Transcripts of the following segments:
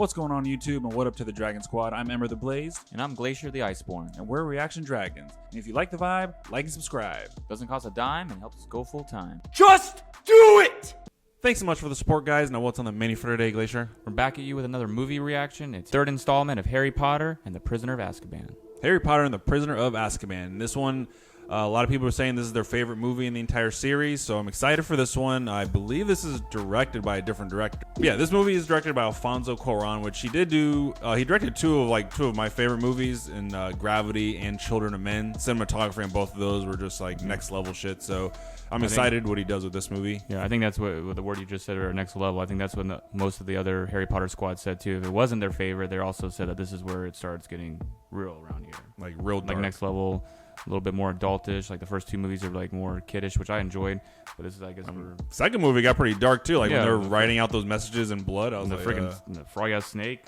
What's going on YouTube and what up to the Dragon Squad? I'm Ember the Blazed. And I'm Glacier the Iceborn. And we're Reaction Dragons. And if you like the vibe, like and subscribe. Doesn't cost a dime and helps us go full time. Just do it! Thanks so much for the support, guys. Now what's on the menu for today, Glacier? We're back at you with another movie reaction. It's third installment of Harry Potter and the Prisoner of Azkaban. Harry Potter and the Prisoner of Azkaban. This one, a lot of people are saying this is their favorite movie in the entire series, so I'm excited for this one. I believe this is directed by a different director. Yeah, this movie is directed by Alfonso Cuarón, which he did do. He directed two of my favorite movies in Gravity and Children of Men. Cinematography on both of those were just like next level shit. So I'm excited what he does with this movie. Yeah, I think that's what the word you just said, or next level. I think that's what most of the other Harry Potter squad said too. If it wasn't their favorite, they also said that this is where it starts getting real around here. Like real dark. Like next level. A little bit more adultish. Like the first two movies are like more kiddish, which I enjoyed. But this is, I guess, second movie got pretty dark too. Like when they're writing out those messages in blood, I was the like, freaking frog ass snake.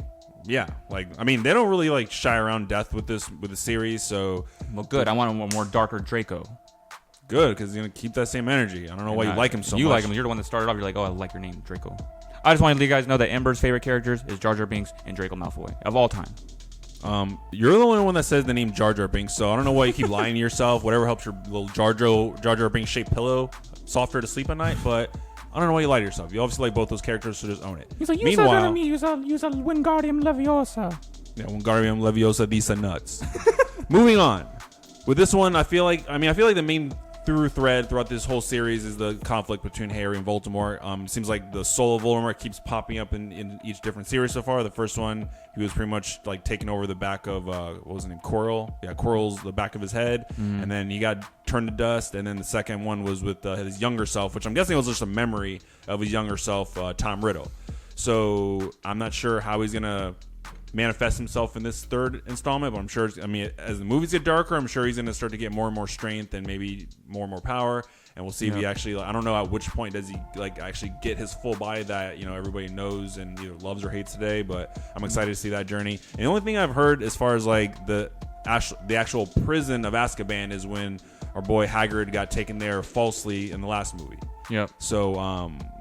Yeah, like I mean, they don't really like shy around death with the series. So well, good. I want a more darker Draco. Good, because he's gonna keep that same energy. I don't know why you like him so much. You like him. You're the one that started off. You're like, oh, I like your name, Draco. I just wanted to let you guys know that Ember's favorite characters is Jar Jar Binks and Draco Malfoy of all time. You're the only one that says the name Jar Jar Binks, so I don't know why you keep lying to yourself. Whatever helps your little Jar Jar Binks shaped pillow softer to sleep at night, but I don't know why you lie to yourself. You obviously like both those characters, so just own it. He's like, meanwhile, use a Wingardium Leviosa. Yeah, Wingardium Leviosa, these are nuts. Moving on. With this one, I feel like the main thread throughout this whole series is the conflict between Harry and Voldemort. Seems like the soul of Voldemort keeps popping up in each different series so far. The first one, he was pretty much like taking over the back of what was his name, Quirrell. Yeah, Quirrell's the back of his head, and then he got turned to dust. And then the second one was with his younger self, which I'm guessing was just a memory of his younger self, Tom Riddle. So I'm not sure how he's gonna manifest himself in this third installment, but I'm sure, as the movies get darker, I'm sure he's going to start to get more and more strength and maybe more and more power, and we'll see if he actually, I don't know at which point does he like actually get his full body that, you know, everybody knows and either loves or hates today, but I'm excited to see that journey. And the only thing I've heard as far as like the actual prison of Azkaban is when our boy Hagrid got taken there falsely in the last movie. Yep. So,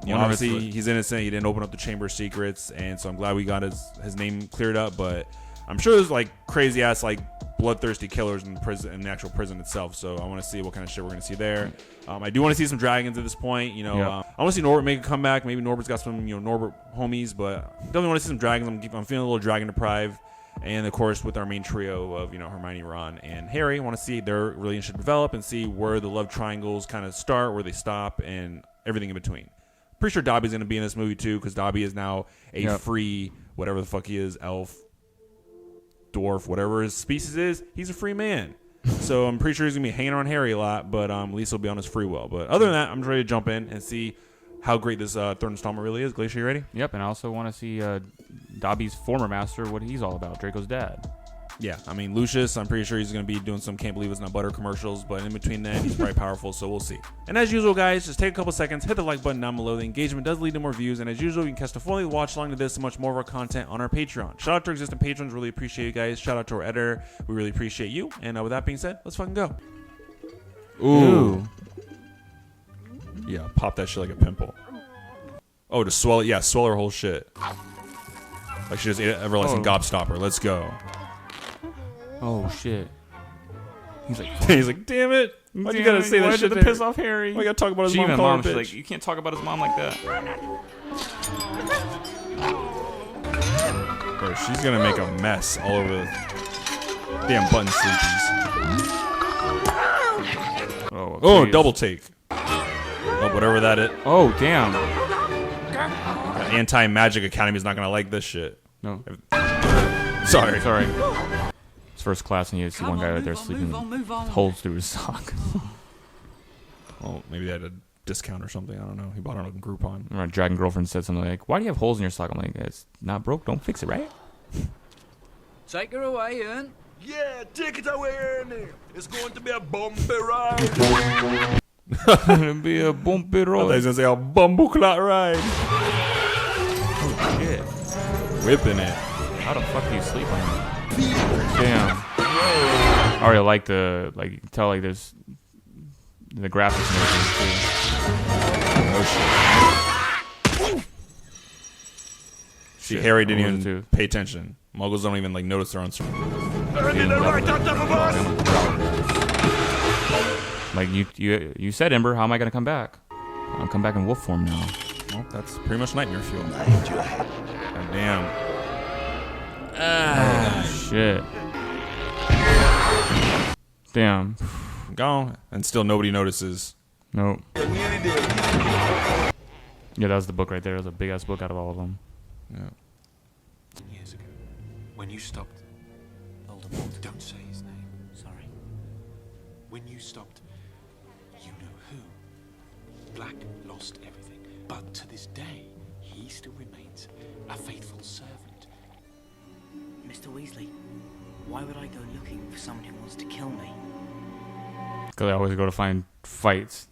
you know, obviously he's innocent. He didn't open up the chamber of secrets, and so I'm glad we got his name cleared up. But I'm sure there's like crazy ass like bloodthirsty killers in the prison, in the actual prison itself. So I want to see what kind of shit we're gonna see there. I do want to see some dragons at this point. You know, I want to see Norbert make a comeback. Maybe Norbert's got some, you know, Norbert homies, but definitely want to see some dragons. I'm feeling a little dragon deprived. And of course, with our main trio of, you know, Hermione, Ron, and Harry, I want to see their relationship develop and see where the love triangles kind of start, where they stop, and everything in between. Pretty sure Dobby's going to be in this movie too, because Dobby is now a free, whatever the fuck he is, elf, dwarf, whatever his species is. He's a free man. So I'm pretty sure he's going to be hanging around Harry a lot, but at least he'll be on his free will. But other than that, I'm just ready to jump in and see how great this third installment really is. Glacier, you ready? Yep, and I also want to see Dobby's former master, what he's all about, Draco's dad. Yeah, I mean, Lucius, I'm pretty sure he's going to be doing some Can't Believe It's Not Butter commercials, but in between that, he's probably powerful, so we'll see. And as usual, guys, just take a couple seconds, hit the like button down below. The engagement does lead to more views, and as usual, you can catch the fully watch along to this and much more of our content on our Patreon. Shout out to our existing patrons, really appreciate you guys. Shout out to our editor, we really appreciate you. And with that being said, let's fucking go. Ooh. Yeah, pop that shit like a pimple. Oh, to swell it? Yeah, swell her whole shit. Like she just ate an everlasting gobstopper. Let's go. Oh shit. He's like, damn it! Why'd you gotta say that shit to piss off Harry? Why you gotta talk about his mom? She's like, you can't talk about his mom like that. Bro, she's gonna make a mess all over the damn button sleepies. Oh, double take. Oh, whatever that is. Oh, damn. Anti-Magic Academy is not gonna like this shit. No. Sorry. It's first class, and you see one guy right there sleeping with holes through his sock. Well, maybe they had a discount or something. I don't know. He bought it on Groupon. My dragon girlfriend said something like, "Why do you have holes in your sock?" I'm like, "It's not broke. Don't fix it, right?" Take her away, Ian. Yeah, take it away, Ernie. It's going to be a bumpy ride. It's gonna be a bumpy ride. I thought he was gonna say a bumbleclot ride. Oh shit! Whipping it. How the fuck do you sleep on it? Damn. I already like you can tell like there's the graphics and everything too. Oh shit. See, shit. Harry didn't What was even it, too? pay attention. Muggles don't even like notice their own. Earning the right on top of us. Like you said, Ember. How am I gonna come back? I'll come back in wolf form now. Well, that's pretty much nightmare fuel. God damn. Shit. Damn. Gone. And still nobody notices. Nope. Yeah, that was the book right there. It was a big ass book out of all of them. Yeah. Years ago, when you stopped Voldemort, don't say his name. Sorry. When you stopped, you know who. Black lost everything, but to this day, he still remains a faithful servant. Mr. Weasley, why would I go looking for someone who wants to kill me? Because I always go to find fights.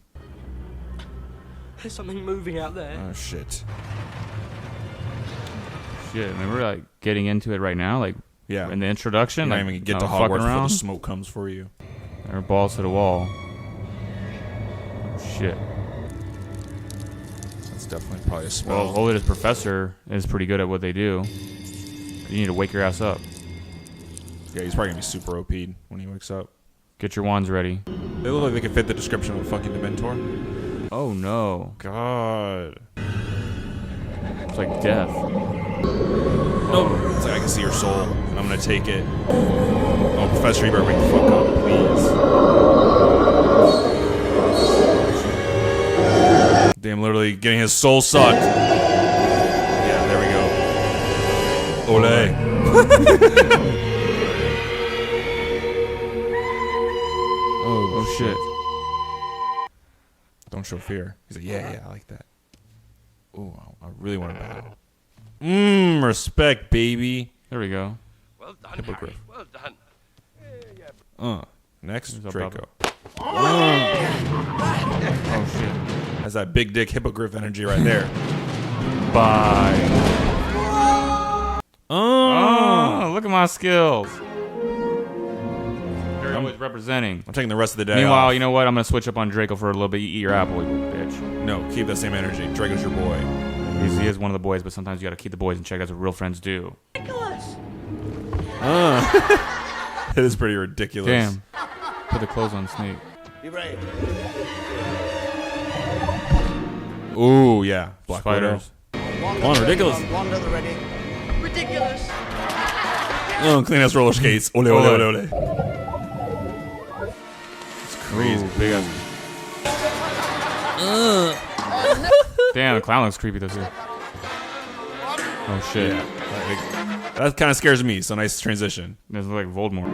There's something moving out there. Oh shit. Shit, remember like getting into it right now, like Yeah. in the introduction, You're like not even gonna get to fucking Hogwarts before around. the smoke comes for you. Or balls to the wall. Shit. That's definitely probably a Well, spell. hopefully this professor is pretty good at what they do. You need to wake your ass up. Yeah, he's probably gonna be super OP'd when he wakes up. Get your wands ready. They look like they could fit the description of a fucking Dementor. Oh no. God. It's like death. Nope. It's like I can see your soul, and I'm gonna take it. Oh, Professor, you better wake the fuck up, please. Damn, literally getting his soul sucked. Yeah, there we go. Ole. Oh shit. Don't show fear. He's like, yeah, I like that. Ooh, I really want to battle. Respect, baby. There we go. Well done, Hippogriff. Harry. Well done. Next, Who's up, Draco. Oh shit. That's that big dick hippogriff energy right there. Bye. Oh, look at my skills. They're always representing. I'm taking the rest of the day Meanwhile, off. you know what? I'm gonna switch up on Draco for a little bit. You eat your apple, you bitch. No, keep that same energy. Draco's your boy. He is one of the boys, but sometimes you gotta keep the boys in check. That's what real friends do. It is pretty ridiculous. Damn. Put the clothes on Snake. Be ready. Ooh, yeah. Black Spiders. Come on, ridiculous. Ridiculous! Oh, clean ass roller skates. Ole, ole, ole, ole. It's crazy. Ooh, big ass. Damn, the clown looks creepy though too. Oh shit. Yeah. That kind of scares me, so nice transition. This looks like Voldemort.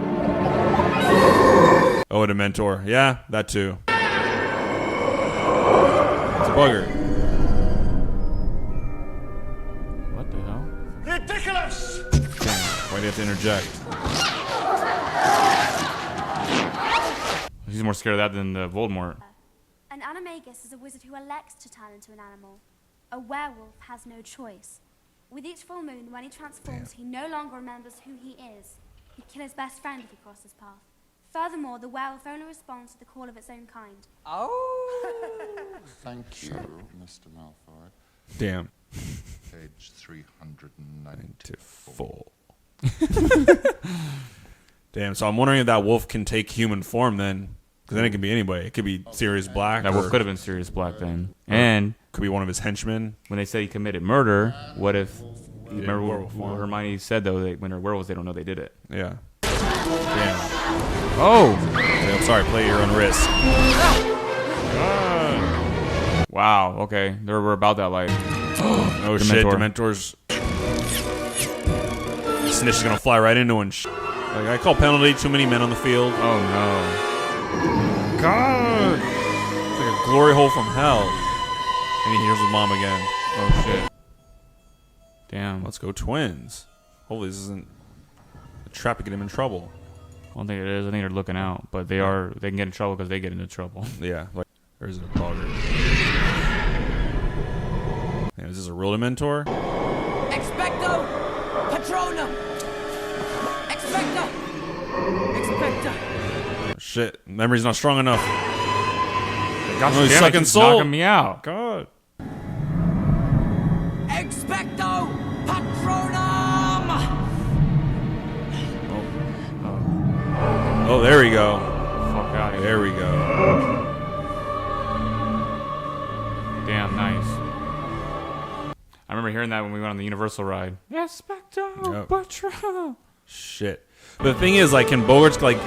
Oh, a Dementor. Yeah, that too. It's a bugger. What the hell? Ridiculous! Damn, why do you have to interject? He's more scared of that than the Voldemort. An animagus is a wizard who elects to turn into an animal. A werewolf has no choice. With each full moon, when he transforms, he no longer remembers who he is. He'd kill his best friend if he crossed his path. Furthermore, the werewolf only responds to the call of its own kind. Thank you, Mr. Malfoy. Damn. Page 394. Damn, so I'm wondering if that wolf can take human form then. Because then it can be anybody. It could be Sirius Black. That wolf could have been Sirius Black then. And could be one of his henchmen. when they say he committed murder, what if? did Remember werewolf what form. Hermione said though? That when they're werewolves, they don't know they did it. Yeah. Damn. Oh! I'm sorry, play at your own risk. Wow. Okay, we're about that life. Oh Dementor. shit, Dementors. Snitch is gonna fly right into one. Like, I call penalty, too many men on the field. Oh no. God! It's like a glory hole from hell. And he hears his mom again. Oh shit. Damn. Let's go Twins. Hopefully this isn't a trap to get him in trouble. I don't think it is. I think they're looking out, but they are. They can get in trouble because they get into trouble. Yeah, like, or is it a bogger? Damn, is this a real Dementor? Expecto Patronum! Expecto! Expecto! Shit, memory's not strong enough. Gosh, Oh, he's damn, sucking keeps soul. knocking me out. God. Expecto Patronum! Oh, there we go. Fuck out of here. There we go. Damn, nice. I remember hearing that when we went on the Universal ride. Expecto Patronum. Shit. But the thing is, like, can Bogarts like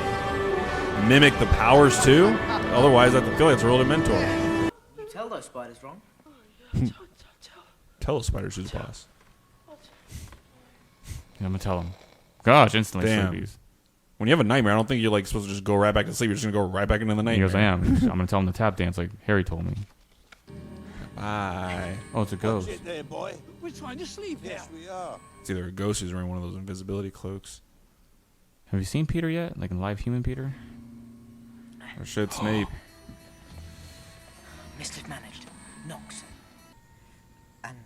mimic the powers too? Otherwise, I feel like it's a real Dementor. You tell those spiders wrong. Tell the spiders who's boss. Yeah, I'm gonna tell him. Gosh, instantly Damn. sleepies. When you have a nightmare, I don't think you're like supposed to just go right back to sleep. You're just gonna go right back into the He nightmare. goes, I am. I'm gonna tell him to tap dance like Harry told me. Bye. Oh, it's a ghost. Sit there, boy. We're trying to sleep here. Yes, we are. It's either a ghost who's wearing one of those invisibility cloaks. Have you seen Peter yet? Like in live human Peter? Or shit, Snape. Mismanaged. Knocks. And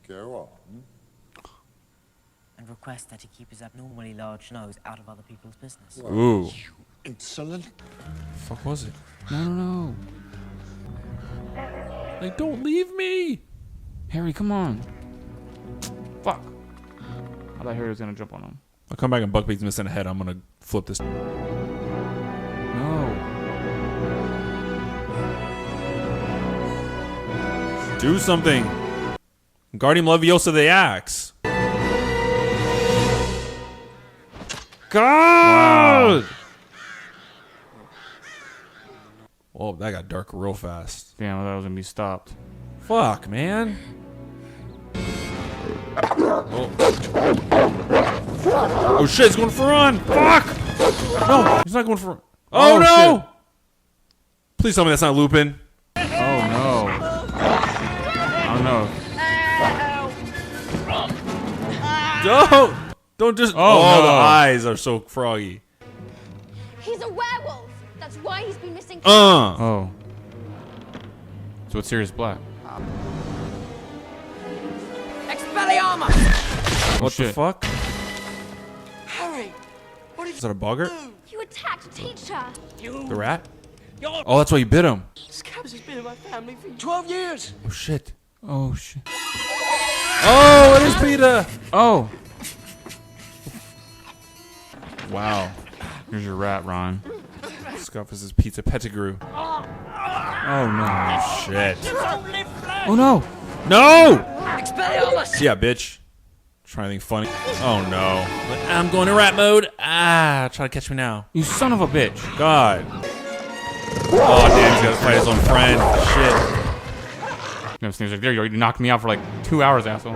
Go on. requests that he keep his abnormally large nose out of other people's business. Ooh. Insolent. Fuck was it? No. Like, don't leave me. Harry, come on. Fuck. I thought Harry was gonna jump on him. I'll come back and Buckbeak's missing a head. I'm gonna flip this. No. Do something. Guardian Leviosa the axe. God! Oh, that got dark real fast. Damn, I thought I was gonna be stopped. Fuck, man. Oh shit, he's going for run. Fuck! No, he's not going for. Oh no! Shit. Please tell me that's not Lupin. Oh no. I don't know. Don't just. Oh, no. The eyes are so froggy. He's a werewolf. That's why he's been missing. Oh. So it's Sirius Black. Expelliarmus! What the shit. fuck? Harry! What did Is that a boggart? You attacked teacher. The rat? Oh, that's why you bit him. Scabs has been in my family for 12 years! Oh shit. Oh shit. Oh, it is Peter. Oh. Wow. Here's your rat, Ron. Scuff is his pizza pettigrew. Oh no. Shit. Oh no. No! Expelliarmus! Yeah, bitch. Trying to think funny. Oh no. I'm going to rat mode. Try to catch me now. You son of a bitch. God. Oh damn, he's got to fight his own friend. Shit. No, Sneaker's like, there you go. You knocked me out for like 2 hours, asshole.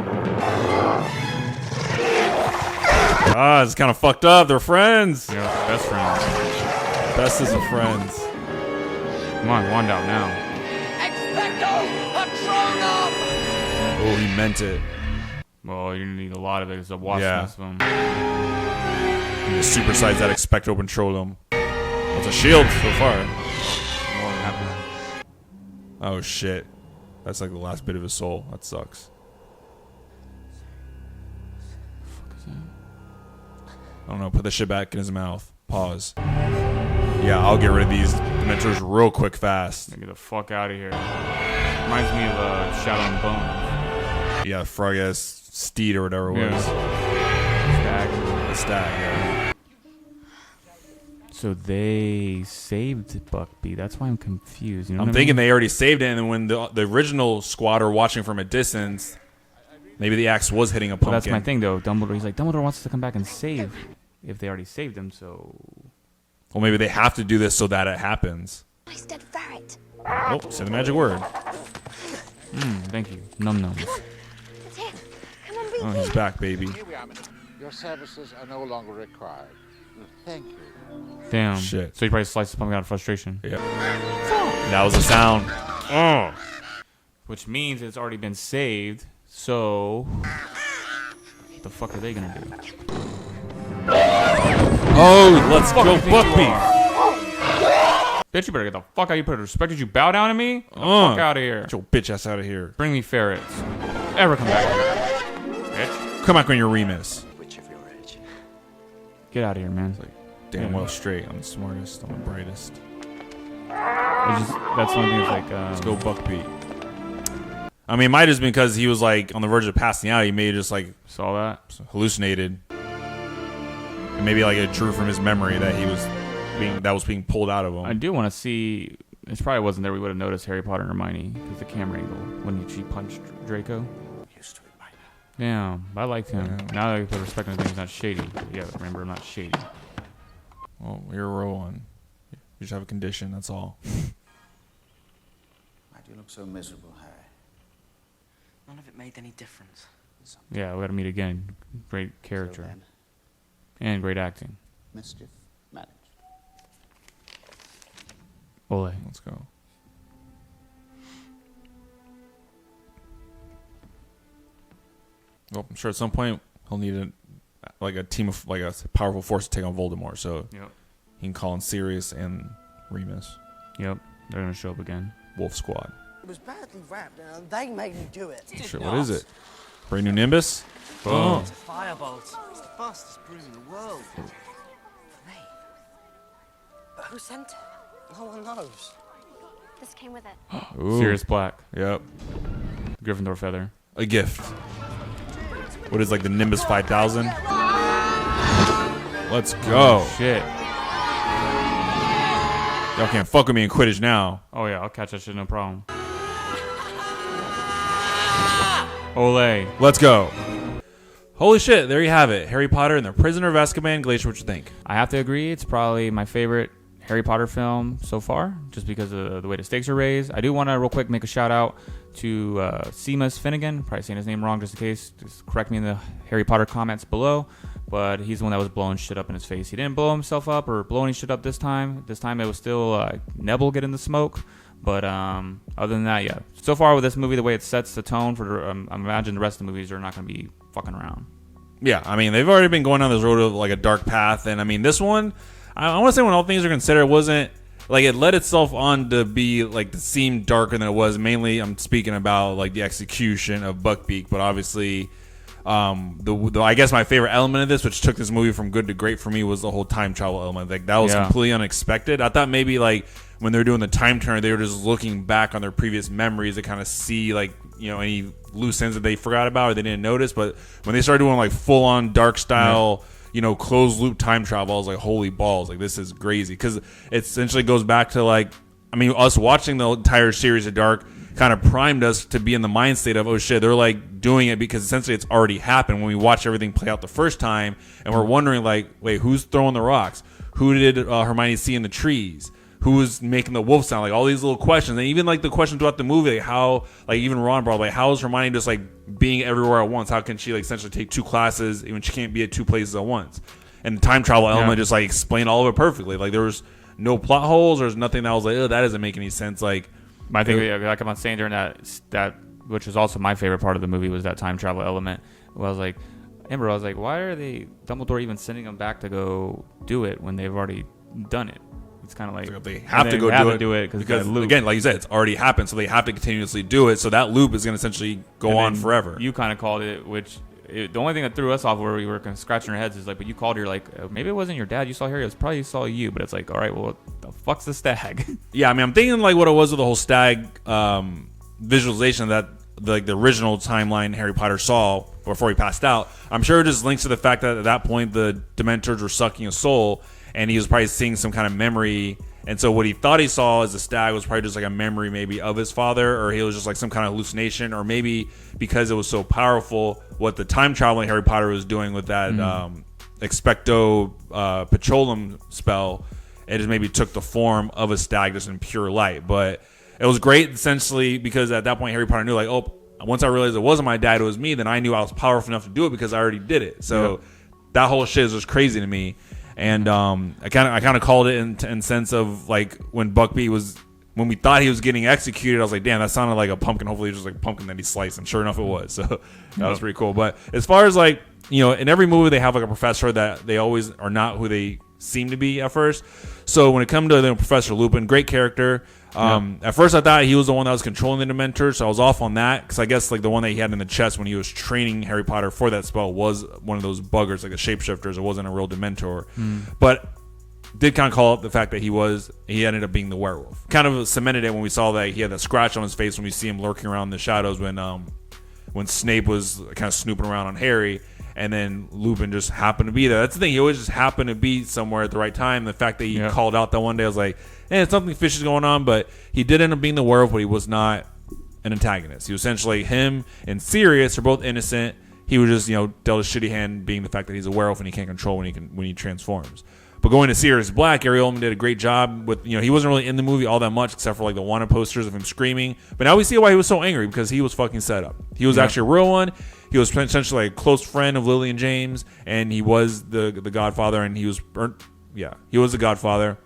It's kind of fucked up. They're friends. Yeah, best friend. Bestest of friends. Come on, wand out now. Expecto Patronum! Oh, he meant it. Well, you need a lot of it. It's a wasp Yeah. nest of them. He just supersides that expect open trollum. It's a shield so far. More than happy. Oh shit. That's like the last bit of his soul. That sucks. I don't know. Put the shit back in his mouth. Pause. Yeah, I'll get rid of these Dementors real quick, fast. Get the fuck out of here. Reminds me of Shadow and Bone. Yeah, frog ass steed or whatever it Yeah. was. Stag. The stag, yeah. So they saved Buckbeak. That's why I'm confused. You know I'm what thinking I mean? they already saved it, and then when the original squad are watching from a distance, maybe the axe was hitting a Well, pumpkin. that's my thing, though. Dumbledore. He's like, Dumbledore wants us to come back and save. If they already saved him, so. Well, maybe they have to do this so that it happens. Nice dead ferret. Oh, say the magic word. Thank you. Num nums. That's it. Come on, Oh, Reedy. he's back, baby. Here we are, madam. Your services are no longer required. Thank you. Damn. Shit. So he probably sliced the pumpkin out of frustration. Yeah. That was a sound. Oh. Which means it's already been saved. So. What the fuck are they gonna do? Oh, let's go, Buckbeak. Bitch, you better get the fuck out. You put respect. Did you bow down to me? Get the fuck out of here. Get your bitch ass out of here. Bring me ferrets. Ever come back here. Bitch. Come back when you're Remus. Which of your age? Get out of here, man. Damn well straight. I'm the smartest. I'm the brightest. That's one thing that's like, Let's go Buckbeak. I mean, it might have just been because he was like on the verge of passing out. He may have just like saw that. hallucinated. And maybe like it drew from his memory that he was being pulled out of him. I do want to see. It probably wasn't there. We would have noticed Harry Potter and Hermione because the camera angle when she punched Draco. Used to it by now. Yeah, but I liked him. Yeah. Now that I put respect on things, he's not shady. Yeah, remember, I'm not shady. Well, you're a real one. You just have a condition. That's all. Why do you look so miserable, Harry? None of it made any difference. Yeah, we got to meet again. Great character and great acting. Mischief managed. Ole. Let's go. Well, I'm sure at some point he'll need a team of a powerful force to take on Voldemort. So Yep. he can call in Sirius and Remus. Yep. They're gonna show up again. Wolf Squad. It was badly wrapped, and they made me do it. Shit, what is it? Brand new Nimbus. Boom. It's a firebolt. It's the fastest broom in the world. Me. But who sent it? No one knows. This came with it. Ooh. Sirius Black. Yep. Gryffindor feather. A gift. What is like the Nimbus 5000? Let's go. Oh, shit. Y'all can't fuck with me in Quidditch now. Oh yeah, I'll catch that shit, no problem. Ole. Let's go. Holy shit, there you have it. Harry Potter and the Prisoner of Azkaban. Glacier, what you think? I have to agree, it's probably my favorite Harry Potter film so far, just because of the way the stakes are raised. I do want to real quick make a shout out to Seamus Finnegan, probably saying his name wrong just in case. Just correct me in the Harry Potter comments below. But he's the one that was blowing shit up in his face. He didn't blow himself up or blow any shit up this time. This time it was still Neville getting the smoke. But other than that, yeah. So far with this movie, the way it sets the tone for, I imagine the rest of the movies are not going to be fucking around. Yeah, I mean, they've already been going down this road of like a dark path. And I mean, this one, I want to say when all things are considered, it wasn't like it led itself on to be like to seem darker than it was. Mainly, I'm speaking about like the execution of Buckbeak, but obviously, I guess my favorite element of this, which took this movie from good to great for me, was the whole time travel element. Like that was completely unexpected. I thought maybe like when they were doing the time turner, they were just looking back on their previous memories to kind of see like any loose ends that they forgot about or they didn't notice. But when they started doing like full on dark style. Closed loop time travel, I was like, holy balls, like this is crazy. Because it essentially goes back to like, I mean, us watching the entire series of Dark kind of primed us to be in the mind state of, oh shit, they're like doing it because essentially it's already happened when we watch everything play out the first time. And we're wondering like, wait, who's throwing the rocks? Who did Hermione see in the trees? Who was making the wolf sound? Like all these little questions. And even like the questions throughout the movie, like how, like even Ron brought up, like how is Hermione just like being everywhere at once? How can she like essentially take two classes when she can't be at two places at once? And the time travel element just like explained all of it perfectly. Like there was no plot holes. There's nothing that was like, oh, that doesn't make any sense. Like I think, like I'm saying during that, which is also my favorite part of the movie, was that time travel element. Where I was like, Amber, I was like, why are Dumbledore even sending them back to go do it when they've already done it? It's kind of like they have to go do it because again, like you said, it's already happened, so they have to continuously do it. So that loop is going to essentially go on forever. You kind of called it, the only thing that threw us off where we were kind of scratching our heads is like, but you called her like, maybe it wasn't your dad you saw Harry, it was probably saw you. But it's like, all right, well, what the fuck's the stag? Yeah, I mean, I'm thinking like what it was with the whole stag visualization that the original timeline Harry Potter saw before he passed out. I'm sure it just links to the fact that at that point the Dementors were sucking a soul. And he was probably seeing some kind of memory. And so what he thought he saw as a stag was probably just like a memory maybe of his father, or he was just like some kind of hallucination, or maybe because it was so powerful, what the time traveling Harry Potter was doing with that Expecto Patronum spell, it just maybe took the form of a stag just in pure light. But it was great essentially because at that point Harry Potter knew like, oh, once I realized it wasn't my dad, it was me, then I knew I was powerful enough to do it because I already did it. So that whole shit is just crazy to me. And I kind of called it in sense of like when we thought he was getting executed, I was like, damn, that sounded like a pumpkin. Hopefully it was just like a pumpkin that he sliced, and sure enough it was. So that was pretty cool. But as far as like, in every movie they have like a professor that they always are not who they seem to be at first. So when it comes to Professor Lupin, great character. At first I thought he was the one that was controlling the Dementors, so I was off on that because I guess like the one that he had in the chest when he was training Harry Potter for that spell was one of those buggers, like the shapeshifters. It wasn't a real Dementor, but did kind of call out the fact that he ended up being the werewolf. Kind of cemented it when we saw that he had that scratch on his face when we see him lurking around in the shadows when Snape was kind of snooping around on Harry. and then Lupin just happened to be there. That's the thing. He always just happened to be somewhere at the right time. The fact that he called out that one day, I was like, something fishy is going on. But he did end up being the werewolf, but he was not an antagonist. He was essentially, him and Sirius are both innocent. He was just, dealt a shitty hand being the fact that he's a werewolf and he can't control when he transforms. But going to Sirius Black, Gary Oldman did a great job with, he wasn't really in the movie all that much except for like the wanted posters of him screaming. But now we see why he was so angry, because he was fucking set up. He was actually a real one. He was essentially like a close friend of Lily and James, and he was the Godfather, and he was the Godfather.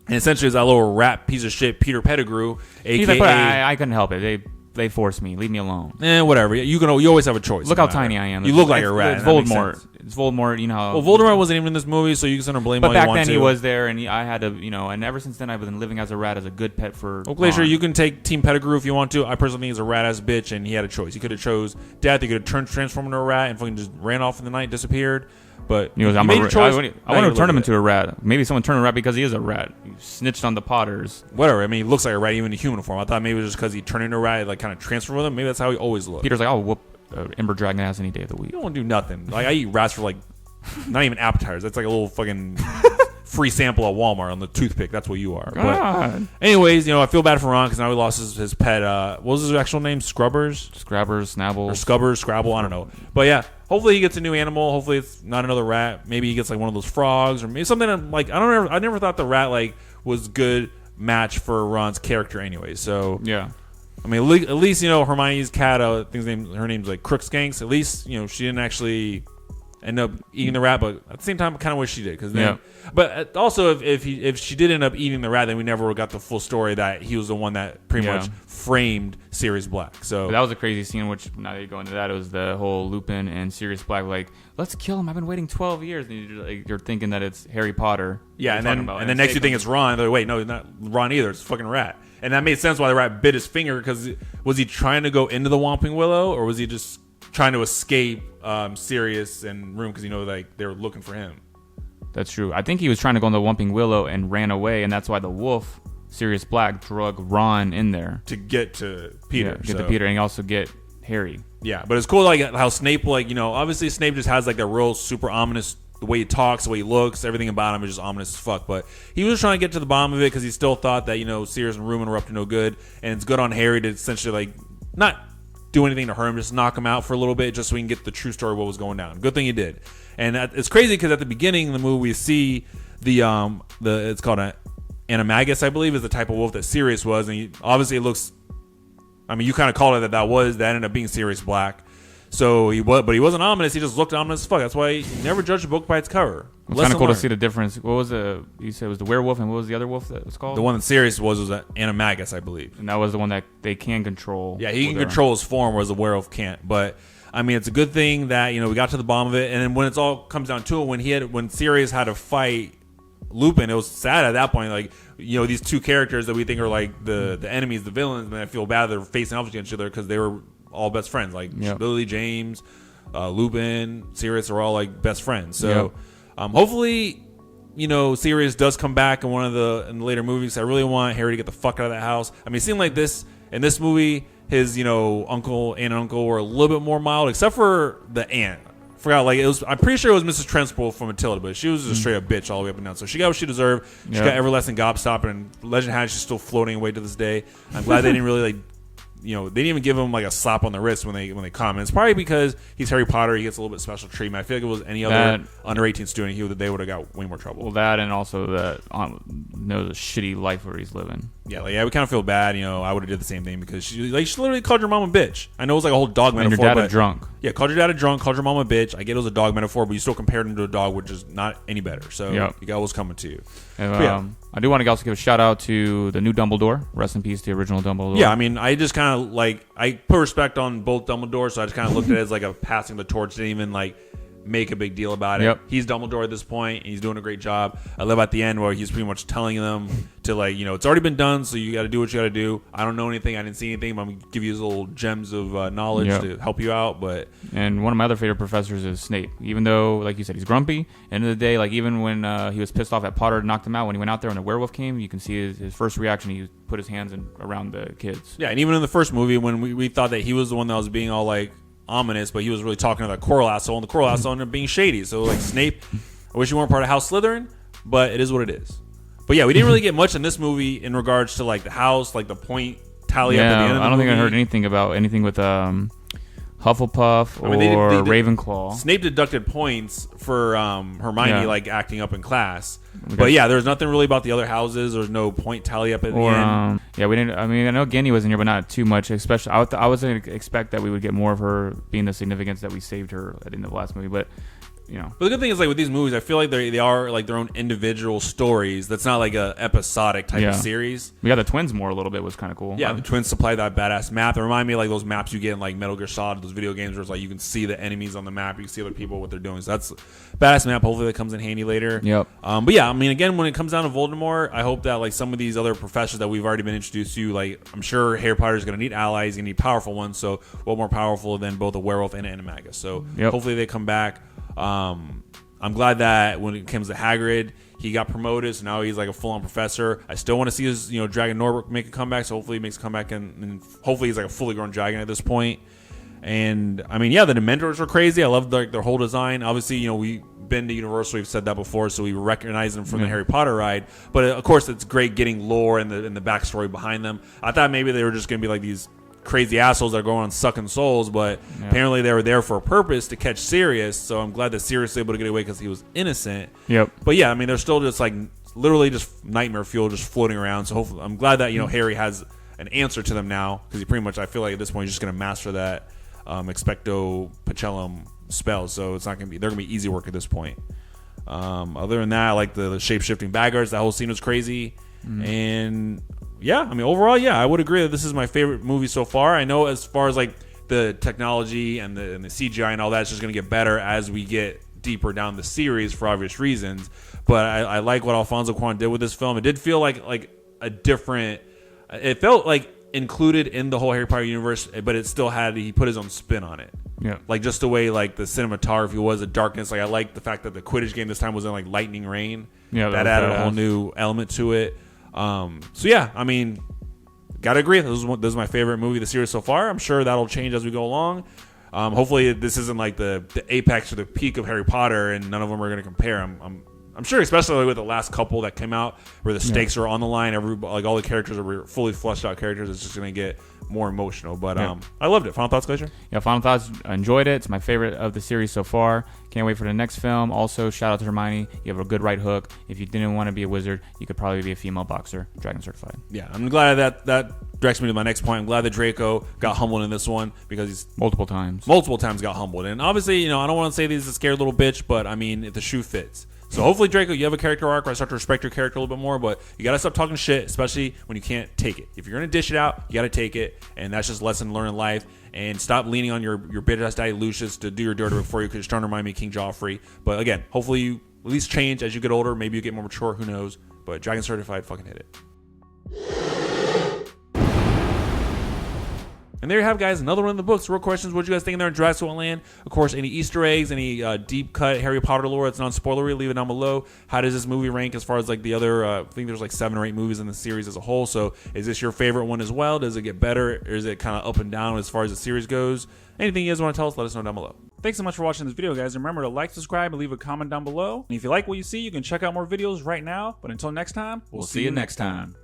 And essentially, it's that little rat piece of shit, Peter Pettigrew, aka. He's like, but I couldn't help it. They forced me. Leave me alone. Whatever. You always have a choice. Look how tiny I am. You look like a rat. It's Voldemort. It's Voldemort. Well, Voldemort wasn't even in this movie, so you can sort of blame. But all you want back then to. he was there, and I had to, and ever since then I've been living as a rat, as a good pet for. Well, Glacier, you can take Team Pettigrew if you want to. I personally think he's a rat ass bitch, and he had a choice. He could have chose death. He could have transformed into a rat and fucking just ran off in the night, disappeared. But he made a choice. I want to turn him into a rat. Maybe someone turned him a rat because he is a rat. He snitched on the Potters. Whatever. I mean, he looks like a rat even in human form. I thought maybe it was just because he turned into a rat, like kind of transferred with him. Maybe that's how he always looked. Peter's like, I'll whoop Ember Dragon ass any day of the week. You don't do nothing. Like, I eat rats for like not even appetizers. That's like a little fucking free sample at Walmart on the toothpick. That's what you are. God. But anyways, I feel bad for Ron because now he lost his pet. What was his actual name? Scrabbers, Snabble, or Scubbers, Scrabble. I don't know. But yeah, hopefully he gets a new animal. Hopefully it's not another rat. Maybe he gets like one of those frogs, or maybe something like I never thought the rat like was good match for Ron's character anyway. So yeah. I mean, at least Hermione's cat. I think her name's like Crookshanks. At least she didn't actually end up eating the rat, but at the same time, I kind of wish she did. But also, if she did end up eating the rat, then we never got the full story that he was the one that pretty much framed Sirius Black. So but that was a crazy scene. Which now that you go into that, it was the whole Lupin and Sirius Black like, let's kill him. I've been waiting 12 years, and you're thinking that it's Harry Potter. Yeah, and then next you think it's Ron. They're like, wait, no, it's not Ron either. It's a fucking rat. And that made sense why the rat bit his finger, because was he trying to go into the Whomping Willow, or was he just trying to escape Sirius and Room because like they were looking for him? That's true. I think he was trying to go in the Whomping Willow and ran away, and that's why the wolf, Sirius Black, drug Ron in there to get to Peter. Yeah, to Peter, and also get Harry. Yeah, but it's cool like how Snape, like obviously Snape just has like a real super ominous, the way he talks, the way he looks, everything about him is just ominous as fuck. But he was trying to get to the bottom of it because he still thought that Sirius and Rumen were up to no good, and it's good on Harry to essentially like not do anything to hurt him, just knock him out for a little bit, just so we can get the true story of what was going down. Good thing he did. And it's crazy because at the beginning of the movie we see the it's called an animagus, I believe, is the type of wolf that Sirius was, and obviously it looks. I mean, you kind of called it that ended up being Sirius Black. So he wasn't ominous. He just looked ominous as fuck. That's why you never judge a book by its cover. It's kind of cool to see the difference. What was you said it was the werewolf, and what was the other wolf that was called? The one that Sirius was an animagus, I believe. And that was the one that they can control. Yeah, he can control his form, whereas the werewolf can't. But I mean, it's a good thing that we got to the bottom of it. And then when it's all comes down to it, when Sirius had to fight Lupin, it was sad at that point. Like these two characters that we think are like the enemies, the villains, and I feel bad they're facing off against each other because they were all best friends. Like Lily, James, Lupin, Sirius are all like best friends. So hopefully, Sirius does come back in in the later movies. I really want Harry to get the fuck out of that house. I mean, it seemed like in this movie, his uncle and uncle were a little bit more mild, except for the aunt. I forgot, like it was. I'm pretty sure it was Mrs. Trunchbull from Matilda, but she was just a straight up bitch all the way up and down. So she got what she deserved. She got everlasting gobstopper, and legend has she's still floating away to this day. I'm glad they didn't really like. They didn't even give him like a slap on the wrist when they come. And it's probably because he's Harry Potter. He gets a little bit special treatment. I feel like it was any other under 18 student, they would have got way more trouble. Well, that and also the shitty life where he's living. Yeah, we kind of feel bad. I would have did the same thing because she literally called your mom a bitch. I know it was like a whole dog metaphor. And your dad a drunk. Yeah, called your dad a drunk, called your mom a bitch. I get it was a dog metaphor, but you still compared him to a dog, which is not any better. So you got what's coming to you. And, I do want to also give a shout out to the new Dumbledore. Rest in peace, the original Dumbledore. Yeah, I mean, I just kind of I put respect on both Dumbledores, so I just kind of looked at it as like a passing the torch. Didn't even like make a big deal about it. Yep. He's Dumbledore at this point, and he's doing a great job. I love at the end where he's pretty much telling them to it's already been done, so you got to do what you got to do. I don't know anything, I didn't see anything, but I'm gonna give you these little gems of knowledge to help you out. But and one of my other favorite professors is Snape. Even though, like you said, he's grumpy. End of the day, like even when he was pissed off at Potter knocked him out, when he went out there and a werewolf came, you can see his first reaction. He put his hands around the kids. Yeah, and even in the first movie when we thought that he was the one that was being all like ominous, but he was really talking to that coral asshole, and the coral asshole ended up being shady. So like Snape, I wish you weren't part of House Slytherin, but it is what it is. But yeah, we didn't really get much in this movie in regards to like the house, like the point tally up at the end of the movie. I don't think I heard anything about anything with Hufflepuff or Ravenclaw. Snape deducted points for Hermione like acting up in class. But yeah, there's nothing really about the other houses. There's no point tally up at the end. Yeah, we didn't. I mean, I know Ginny was in here, but not too much. Especially, I was going to expect that we would get more of her being the significance that we saved her at the end of the last movie. But you know. But the good thing is, like with these movies, I feel like they are like their own individual stories. That's not like a episodic type of series. We got the twins more a little bit, was kind of cool. Yeah, the twins supply that badass map. They remind me of like those maps you get in like Metal Gear Solid, those video games where it's like you can see the enemies on the map, you can see other people, what they're doing. So that's a badass map. Hopefully that comes in handy later. Yep. But yeah, I mean, again, when it comes down to Voldemort, I hope that like some of these other professors that we've already been introduced to, like I'm sure Harry Potter is going to need allies, he's going to need powerful ones. So what more powerful than both a werewolf and an animagus? So hopefully they come back. I'm glad that when it comes to Hagrid, he got promoted, so now he's like a full-on professor. I still want to see his, Dragon Norbert make a comeback, so hopefully he makes a comeback, and hopefully he's like a fully grown dragon at this point. And I mean, yeah, the Dementors are crazy. I love their whole design. Obviously, we've been to Universal, we've said that before, so we recognize them from the Harry Potter ride. But of course, it's great getting lore and the backstory behind them. I thought maybe they were just going to be like these crazy assholes that are going on sucking souls, but apparently they were there for a purpose to catch Sirius. So I'm glad that Sirius was able to get away because he was innocent. Yep. But yeah, I mean, they're still just like literally just nightmare fuel, just floating around. So hopefully, I'm glad that Harry has an answer to them now, because he pretty much, I feel like at this point he's just going to master that expecto patellum spell. So it's not going to be, they're going to be easy work at this point. Other than that, I like the shape shifting bagguards. That whole scene was crazy. And yeah, I mean, overall, yeah, I would agree that this is my favorite movie so far. I know as far as like the technology and the CGI and all that, it's just going to get better as we get deeper down the series for obvious reasons. But I like what Alfonso Cuarón did with this film. It did feel like a different. It felt like included in the whole Harry Potter universe, but it still he put his own spin on it. Yeah, like just the way like the cinematography was, the darkness. Like I like the fact that the Quidditch game this time was in like lightning rain. Yeah, that added a whole new element to it. So yeah, I mean, gotta agree. This is my favorite movie of the series so far. I'm sure that'll change as we go along. Hopefully this isn't like the apex or the peak of Harry Potter, and none of them are going to compare. I'm sure, especially with the last couple that came out, where the stakes are on the line. Like all the characters are fully fleshed out characters. It's just going to get more emotional. But I loved it. Final thoughts, Glacier? Yeah, final thoughts. I enjoyed it. It's my favorite of the series so far. Can't wait for the next film. Also, shout out to Hermione. You have a good right hook. If you didn't want to be a wizard, you could probably be a female boxer, dragon certified. Yeah, I'm glad that directs me to my next point. I'm glad that Draco got humbled in this one, because he's multiple times got humbled. And obviously, I don't want to say that he's a scared little bitch, but I mean, if the shoe fits. So hopefully, Draco, you have a character arc where I start to respect your character a little bit more, but you got to stop talking shit, especially when you can't take it. If you're going to dish it out, you got to take it, and that's just a lesson learned in life. And stop leaning on your bitch-ass daddy Lucius to do your dirty work for you, because you're starting to remind me of King Joffrey. But again, hopefully you at least change as you get older. Maybe you get more mature, who knows. But Dragon Certified, fucking hit it. And there you have, guys, another one of the books. Real questions. What you guys think there in Jurassic World Land? Of course, any Easter eggs, any deep cut Harry Potter lore that's non-spoilery, leave it down below. How does this movie rank as far as like the other, I think there's like 7 or 8 movies in the series as a whole. So is this your favorite one as well? Does it get better? Or is it kind of up and down as far as the series goes? Anything you guys want to tell us, let us know down below. Thanks so much for watching this video, guys. Remember to like, subscribe, and leave a comment down below. And if you like what you see, you can check out more videos right now. But until next time, we'll see you next time.